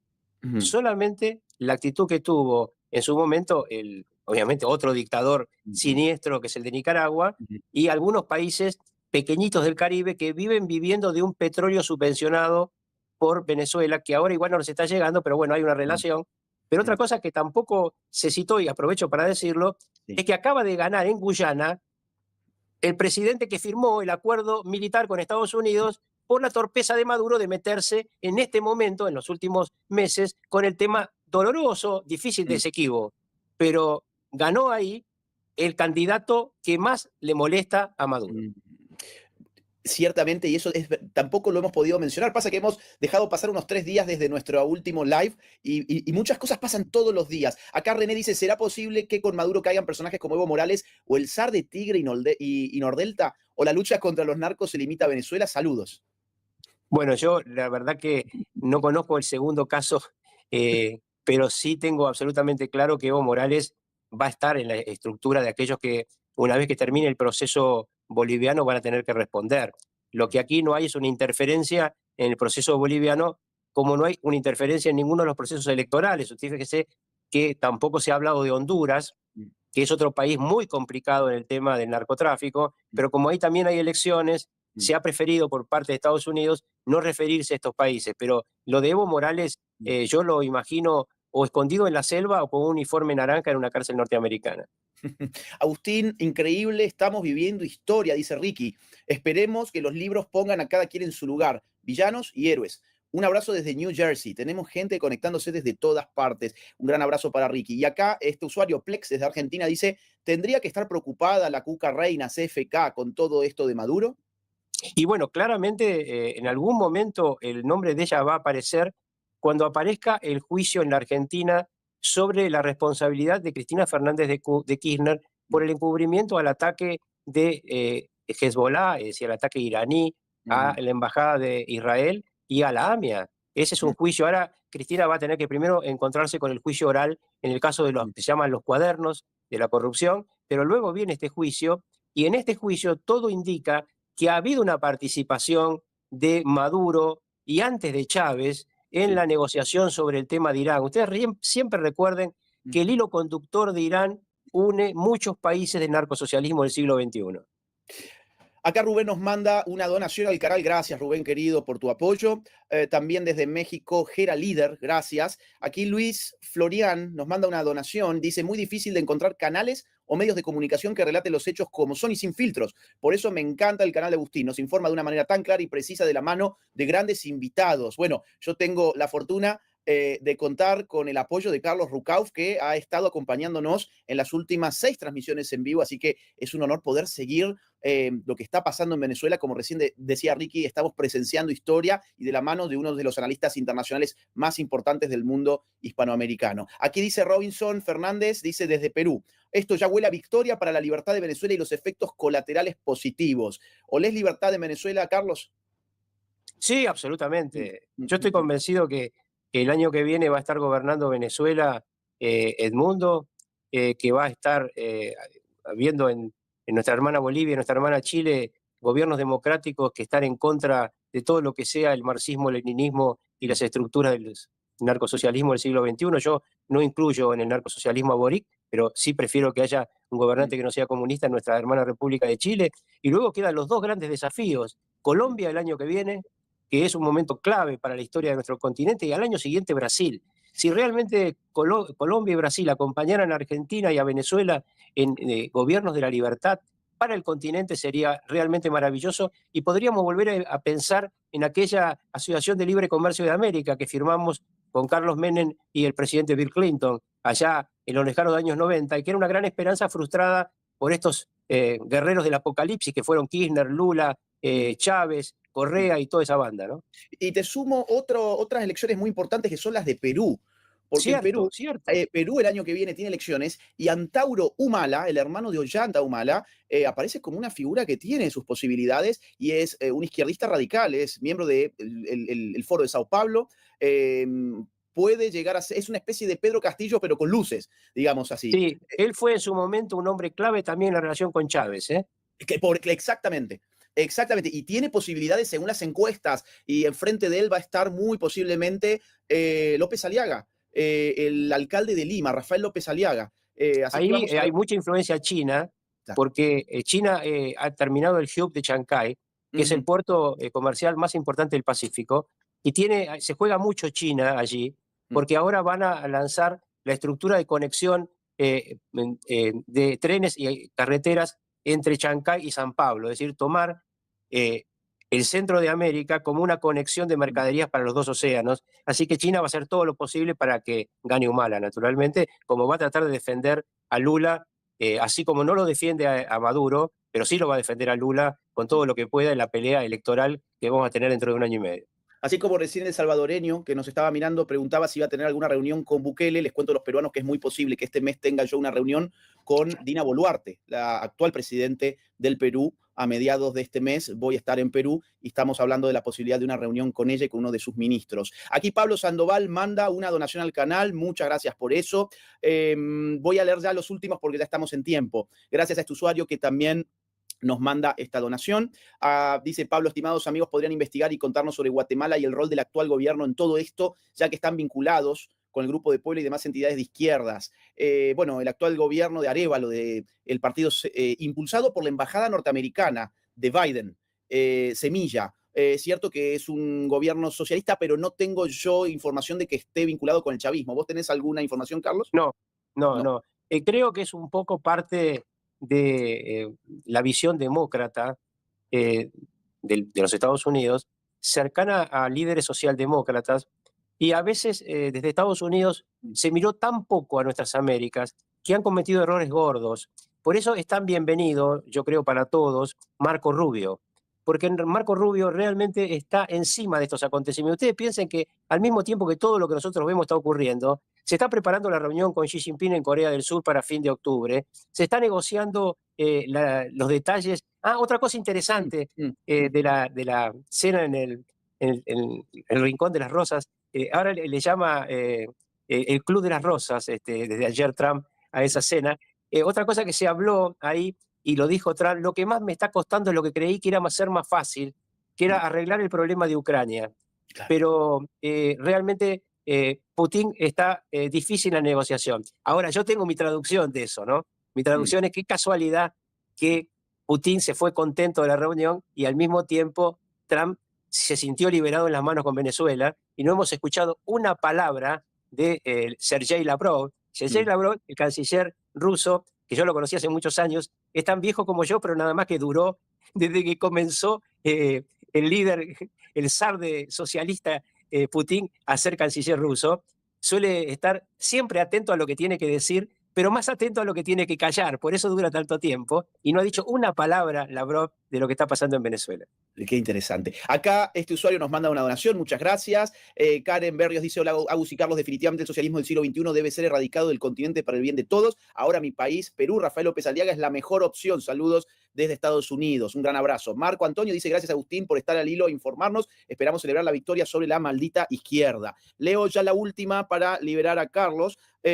[SPEAKER 3] Solamente la actitud que tuvo en su momento el obviamente otro dictador siniestro que es el de Nicaragua, y algunos países pequeñitos del Caribe que viviendo de un petróleo subvencionado por Venezuela, que ahora igual no nos está llegando, pero bueno, hay una relación. Pero otra cosa que tampoco se citó, y aprovecho para decirlo, es que acaba de ganar en Guyana el presidente que firmó el acuerdo militar con Estados Unidos por la torpeza de Maduro de meterse en este momento, en los últimos meses, con el tema doloroso, difícil de Esequibo. Pero ganó ahí el candidato que más le molesta a Maduro.
[SPEAKER 2] Ciertamente, y eso tampoco lo hemos podido mencionar. Pasa que hemos dejado pasar unos 3 días desde nuestro último live y muchas cosas pasan todos los días. Acá René dice, ¿será posible que con Maduro caigan personajes como Evo Morales o el zar de Tigre y Nordelta? ¿O la lucha contra los narcos se limita a Venezuela? Saludos.
[SPEAKER 3] Bueno, yo la verdad que no conozco el segundo caso, pero sí tengo absolutamente claro que Evo Morales va a estar en la estructura de aquellos que una vez que termine el proceso boliviano van a tener que responder. Lo que aquí no hay es una interferencia en el proceso boliviano, como no hay una interferencia en ninguno de los procesos electorales. Usted fíjese que tampoco se ha hablado de Honduras, que es otro país muy complicado en el tema del narcotráfico, pero como ahí también hay elecciones, se ha preferido por parte de Estados Unidos no referirse a estos países. Pero lo de Evo Morales, yo lo imagino o escondido en la selva o con un uniforme naranja en una cárcel norteamericana.
[SPEAKER 2] Agustín, increíble, estamos viviendo historia, dice Ricky. Esperemos que los libros pongan a cada quien en su lugar, villanos y héroes. Un abrazo desde New Jersey. Tenemos gente conectándose desde todas partes. Un gran abrazo para Ricky. Y acá este usuario Plex desde Argentina dice, ¿tendría que estar preocupada la Cuca Reina CFK con todo esto de Maduro?
[SPEAKER 3] Y bueno, claramente en algún momento el nombre de ella va a aparecer cuando aparezca el juicio en la Argentina sobre la responsabilidad de Cristina Fernández de Kirchner por el encubrimiento al ataque de Hezbollah, es decir, al ataque iraní a la Embajada de Israel y a la AMIA. Ese es un juicio. Ahora Cristina va a tener que primero encontrarse con el juicio oral en el caso de los que se llaman los cuadernos de la corrupción, pero luego viene este juicio y en este juicio todo indica que ha habido una participación de Maduro y antes de Chávez en la negociación sobre el tema de Irán. Ustedes siempre recuerden que el hilo conductor de Irán une muchos países del narcosocialismo del siglo XXI.
[SPEAKER 2] Acá Rubén nos manda una donación al canal. Gracias, Rubén, querido, por tu apoyo. También desde México, Gera Líder, gracias. Aquí Luis Florian nos manda una donación. Dice, muy difícil de encontrar canales o medios de comunicación que relaten los hechos como son y sin filtros. Por eso me encanta el canal de Agustín. Nos informa de una manera tan clara y precisa de la mano de grandes invitados. Bueno, yo tengo la fortuna de contar con el apoyo de Carlos Rucauf, que ha estado acompañándonos en las últimas 6 transmisiones en vivo, así que es un honor poder seguir lo que está pasando en Venezuela. Como recién decía Ricky, estamos presenciando historia y de la mano de uno de los analistas internacionales más importantes del mundo hispanoamericano. Aquí dice Robinson Fernández, dice desde Perú, esto ya huele a victoria para la libertad de Venezuela y los efectos colaterales positivos. ¿Olés libertad de Venezuela, Carlos?
[SPEAKER 3] Sí, absolutamente. Yo estoy convencido que el año que viene va a estar gobernando Venezuela Edmundo, que va a estar viendo en nuestra hermana Bolivia, en nuestra hermana Chile, gobiernos democráticos que están en contra de todo lo que sea el marxismo, el leninismo y las estructuras del narcosocialismo del siglo XXI. Yo no incluyo en el narcosocialismo a Boric, pero sí prefiero que haya un gobernante que no sea comunista en nuestra hermana República de Chile. Y luego quedan los 2 grandes desafíos. Colombia el año que viene, que es un momento clave para la historia de nuestro continente, y al año siguiente Brasil. Si realmente Colombia y Brasil acompañaran a Argentina y a Venezuela en gobiernos de la libertad, para el continente sería realmente maravilloso y podríamos volver a pensar en aquella Asociación de Libre Comercio de América que firmamos con Carlos Menem y el presidente Bill Clinton allá en los lejanos años 90, y que era una gran esperanza frustrada por estos guerreros del apocalipsis que fueron Kirchner, Lula, Chávez, Correa y toda esa banda, ¿no?
[SPEAKER 2] Y te sumo otras elecciones muy importantes que son las de Perú. Porque
[SPEAKER 3] Cierto.
[SPEAKER 2] Perú el año que viene tiene elecciones y Antauro Humala, el hermano de Ollanta Humala, aparece como una figura que tiene sus posibilidades y es un izquierdista radical, es miembro del Foro de Sao Paulo. Puede llegar a ser, es una especie de Pedro Castillo, pero con luces, digamos así.
[SPEAKER 3] Sí, él fue en su momento un hombre clave también en la relación con Chávez, ¿eh?
[SPEAKER 2] Exactamente. Exactamente, y tiene posibilidades según las encuestas, y enfrente de él va a estar muy posiblemente López Aliaga, el alcalde de Lima, Rafael López Aliaga. Así que
[SPEAKER 3] Ahí
[SPEAKER 2] vamos a
[SPEAKER 3] hay
[SPEAKER 2] ver.
[SPEAKER 3] mucha influencia china,
[SPEAKER 2] Claro.
[SPEAKER 3] porque China ha terminado el hub de Chancay, que es el
[SPEAKER 2] Ujú.
[SPEAKER 3] puerto comercial más importante del Pacífico, y se juega mucho China allí, porque ahora van a lanzar la estructura de conexión de trenes y carreteras entre Chancay y San Pablo, es decir, tomar eh, el centro de América como una conexión de mercaderías para los dos océanos. Así que China va a hacer todo lo posible para que gane Humala, naturalmente, como va a tratar de defender a Lula, así como no lo defiende a Maduro, pero sí lo va a defender a Lula con todo lo que pueda en la pelea electoral que vamos a tener dentro de un año y medio.
[SPEAKER 2] Así como recién el salvadoreño que nos estaba mirando preguntaba si iba a tener alguna reunión con Bukele, les cuento a los peruanos que es muy posible que este mes tenga yo una reunión con Dina Boluarte, la actual presidente del Perú. A mediados de este mes voy a estar en Perú y estamos hablando de la posibilidad de una reunión con ella y con uno de sus ministros. Aquí Pablo Sandoval manda una donación al canal, muchas gracias por eso. Voy a leer ya los últimos porque ya estamos en tiempo. Gracias a este usuario que también nos manda esta donación. Dice Pablo, estimados amigos, podrían investigar y contarnos sobre Guatemala y el rol del actual gobierno en todo esto, ya que están vinculados con el Grupo de Puebla y demás entidades de izquierdas. Bueno, el actual gobierno de Arévalo, el partido impulsado por la embajada norteamericana de Biden, Semilla. Es cierto que es un gobierno socialista, pero no tengo yo información de que esté vinculado con el chavismo. ¿Vos tenés alguna información, Carlos?
[SPEAKER 3] No.
[SPEAKER 2] No.
[SPEAKER 3] Creo que es un poco parte de la visión demócrata de los Estados Unidos, cercana a líderes socialdemócratas, y a veces desde Estados Unidos se miró tan poco a nuestras Américas que han cometido errores gordos. Por eso es tan bienvenido, yo creo para todos, Marco Rubio, porque Marco Rubio realmente está encima de estos acontecimientos. Ustedes piensen que al mismo tiempo que todo lo que nosotros vemos está ocurriendo, se está preparando la reunión con Xi Jinping en Corea del Sur para fin de octubre, se está negociando los detalles. Otra cosa interesante de la cena en el Rincón de las Rosas, ahora le llama el Club de las Rosas, desde ayer Trump a esa cena. Otra cosa que se habló ahí, y lo dijo Trump, lo que más me está costando es lo que creí que era ser más fácil, que era arreglar el problema de Ucrania.
[SPEAKER 2] Claro.
[SPEAKER 3] Pero realmente Putin está difícil en la negociación. Ahora, yo tengo mi traducción de eso, ¿no? Mi traducción es qué casualidad que Putin se fue contento de la reunión y al mismo tiempo Trump se sintió liberado en las manos con Venezuela y no hemos escuchado una palabra de Sergei Lavrov. Sergei Lavrov, el canciller ruso, que yo lo conocí hace muchos años, es tan viejo como yo, pero nada más que duró desde que comenzó el líder, el zar socialista Putin a ser canciller ruso. Suele estar siempre atento a lo que tiene que decir, pero más atento a lo que tiene que callar. Por eso dura tanto tiempo y no ha dicho una palabra Lavrov de lo que está pasando en Venezuela.
[SPEAKER 2] Qué interesante. Acá este usuario nos manda una donación, muchas gracias. Karen Berrios dice, hola Agus y Carlos, definitivamente el socialismo del siglo XXI debe ser erradicado del continente para el bien de todos. Ahora mi país, Perú, Rafael López Aliaga es la mejor opción. Saludos desde Estados Unidos. Un gran abrazo. Marco Antonio dice, gracias Agustín por estar al hilo e informarnos. Esperamos celebrar la victoria sobre la maldita izquierda. Leo ya la última para liberar a Carlos. A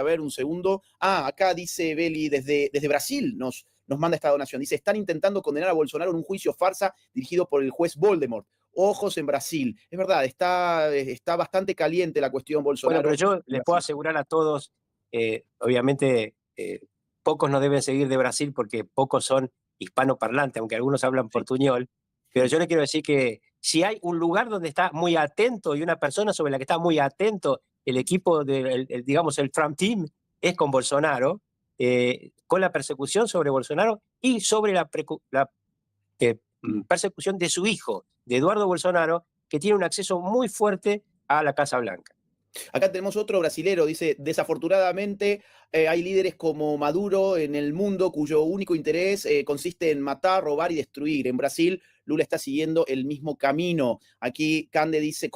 [SPEAKER 2] ver, un segundo. Acá dice Beli, desde Brasil nos manda esta donación. Dice, están intentando condenar a Bolsonaro en un juicio farsa dirigido por el juez Voldemort. Ojos en Brasil. Es verdad, está bastante caliente la cuestión Bolsonaro.
[SPEAKER 3] Bueno, pero yo les puedo asegurar a todos, obviamente, pocos no deben seguir de Brasil porque pocos son hispanoparlantes, aunque algunos hablan portuñol. Pero yo les quiero decir que si hay un lugar donde está muy atento y una persona sobre la que está muy atento el equipo, digamos, el Trump Team, es con Bolsonaro, con la persecución sobre Bolsonaro y sobre la persecución de su hijo, de Eduardo Bolsonaro, que tiene un acceso muy fuerte a la Casa Blanca.
[SPEAKER 2] Acá tenemos otro brasilero, dice, desafortunadamente hay líderes como Maduro en el mundo cuyo único interés consiste en matar, robar y destruir. En Brasil, Lula está siguiendo el mismo camino. Aquí Conde dice,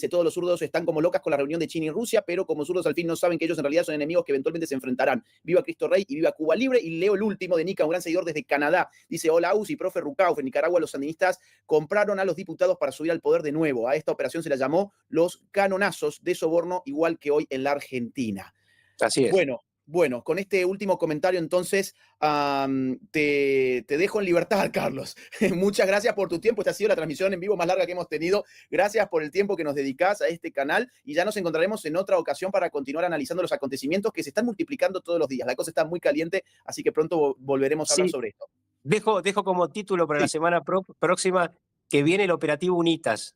[SPEAKER 2] todos los zurdos están como locas con la reunión de China y Rusia, pero como zurdos al fin no saben que ellos en realidad son enemigos que eventualmente se enfrentarán. Viva Cristo Rey y viva Cuba Libre. Y leo el último de Nica, un gran seguidor desde Canadá. Dice, hola Aus y profe Rucauf, en Nicaragua los sandinistas compraron a los diputados para subir al poder de nuevo. A esta operación se la llamó los canonazos de soborno, igual que hoy en la Argentina.
[SPEAKER 3] Así es.
[SPEAKER 2] Bueno, Bueno, con este último comentario entonces te dejo en libertad, Carlos. Muchas gracias por tu tiempo. Esta ha sido la transmisión en vivo más larga que hemos tenido. Gracias por el tiempo que nos dedicás a este canal y ya nos encontraremos en otra ocasión para continuar analizando los acontecimientos que se están multiplicando todos los días. La cosa está muy caliente, así que pronto volveremos a hablar sobre esto.
[SPEAKER 3] Dejo como título para la semana próxima que viene el operativo UNITAS.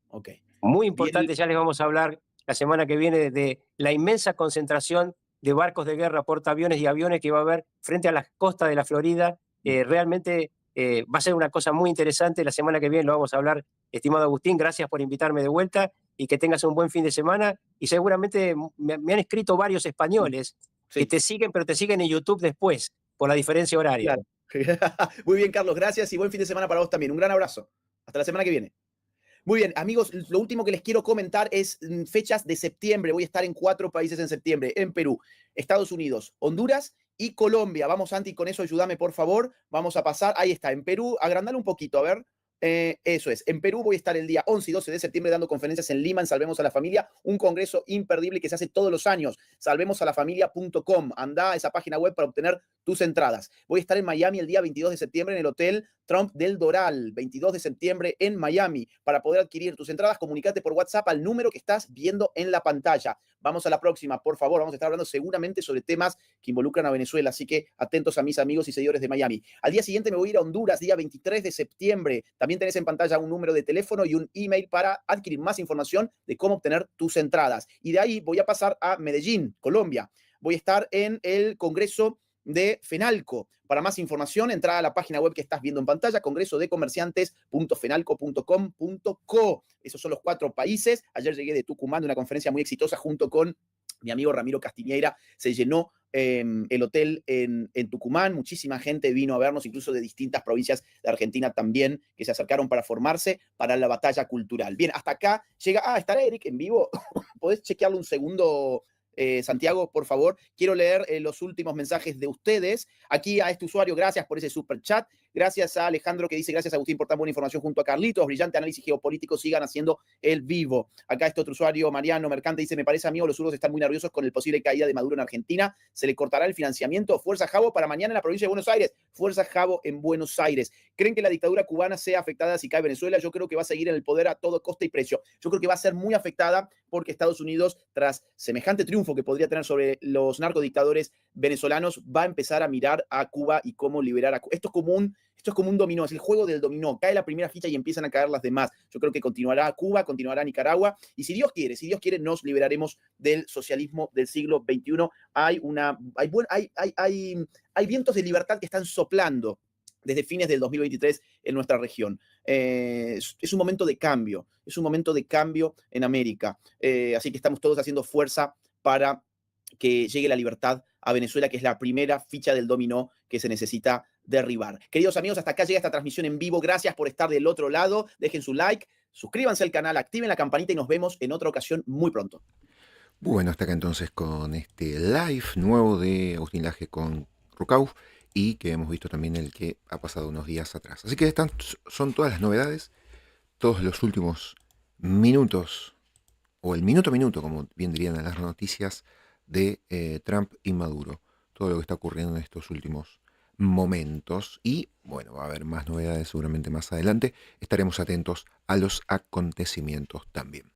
[SPEAKER 2] Ok.
[SPEAKER 3] Muy importante, ya les vamos a hablar la semana que viene de la inmensa concentración de barcos de guerra, portaaviones y aviones que va a haber frente a las costas de la Florida. Realmente va a ser una cosa muy interesante. La semana que viene lo vamos a hablar, estimado Agustín. Gracias por invitarme de vuelta y que tengas un buen fin de semana. Y seguramente me han escrito varios españoles que te siguen, pero te siguen en YouTube después, por la diferencia horaria.
[SPEAKER 2] Claro. Muy bien, Carlos. Gracias y buen fin de semana para vos también. Un gran abrazo. Hasta la semana que viene. Muy bien, amigos, lo último que les quiero comentar es fechas de septiembre. Voy a estar en 4 países en septiembre, en Perú, Estados Unidos, Honduras y Colombia. Vamos, Santi, con eso ayúdame, por favor. Vamos a pasar, ahí está, en Perú, agrandalo un poquito, a ver. Eso es, en Perú voy a estar el día 11 y 12 de septiembre dando conferencias en Lima, en Salvemos a la Familia, un congreso imperdible que se hace todos los años, salvemosalafamilia.com. Anda a esa página web para obtener tus entradas. Voy a estar en Miami el día 22 de septiembre en el Hotel Trump del Doral, 22 de septiembre en Miami. Para poder adquirir tus entradas, comunícate por WhatsApp al número que estás viendo en la pantalla. Vamos a la próxima, por favor. Vamos a estar hablando seguramente sobre temas que involucran a Venezuela, así que atentos a mis amigos y seguidores de Miami. Al día siguiente me voy a ir a Honduras, día 23 de septiembre. También tenés en pantalla un número de teléfono y un email para adquirir más información de cómo obtener tus entradas. Y de ahí voy a pasar a Medellín, Colombia. Voy a estar en el Congreso de FENALCO. Para más información, entra a la página web que estás viendo en pantalla, congresodecomerciantes.fenalco.com.co. Esos son los 4 países. Ayer llegué de Tucumán de una conferencia muy exitosa junto con mi amigo Ramiro Castiñeira. Se llenó el hotel en Tucumán. Muchísima gente vino a vernos, incluso de distintas provincias de Argentina también, que se acercaron para formarse para la batalla cultural. Bien, hasta acá llega... ¿estará Eric en vivo? ¿Podés chequearlo un segundo, Santiago, por favor? Quiero leer los últimos mensajes de ustedes. Aquí a este usuario, gracias por ese super chat. Gracias a Alejandro que dice, gracias Agustín por tan buena información junto a Carlitos. Brillante análisis geopolítico, sigan haciendo el vivo. Acá este otro usuario, Mariano Mercante, dice, me parece, amigo, los zurdos están muy nerviosos con el posible caída de Maduro en Argentina. Se le cortará el financiamiento. Fuerza Jabo para mañana en la provincia de Buenos Aires. Fuerza Jabo en Buenos Aires. ¿Creen que la dictadura cubana sea afectada si cae Venezuela? Yo creo que va a seguir en el poder a todo coste y precio. Yo creo que va a ser muy afectada porque Estados Unidos, tras semejante triunfo que podría tener sobre los narcodictadores venezolanos, va a empezar a mirar a Cuba y cómo liberar a Cuba. Esto es como un dominó, es el juego del dominó. Cae la primera ficha y empiezan a caer las demás. Yo creo que continuará Cuba, continuará Nicaragua, y si Dios quiere, nos liberaremos del socialismo del siglo XXI. Hay vientos de libertad que están soplando desde fines del 2023 en nuestra región. Es un momento de cambio, en América. Así que estamos todos haciendo fuerza para que llegue la libertad a Venezuela, que es la primera ficha del dominó que se necesita derribar. Queridos amigos, hasta acá llega esta transmisión en vivo. Gracias por estar del otro lado. Dejen su like, suscríbanse al canal, activen la campanita y nos vemos en otra ocasión muy pronto.
[SPEAKER 1] Bueno, hasta acá entonces con este live nuevo de Agustín Laje con Rucauf, y que hemos visto también el que ha pasado unos días atrás. Así que estas son todas las novedades, todos los últimos minutos, o el minuto a minuto, como bien dirían en las noticias, de Trump y Maduro. Todo lo que está ocurriendo en estos últimos momentos. Y bueno, va a haber más novedades seguramente más adelante. Estaremos atentos a los acontecimientos también.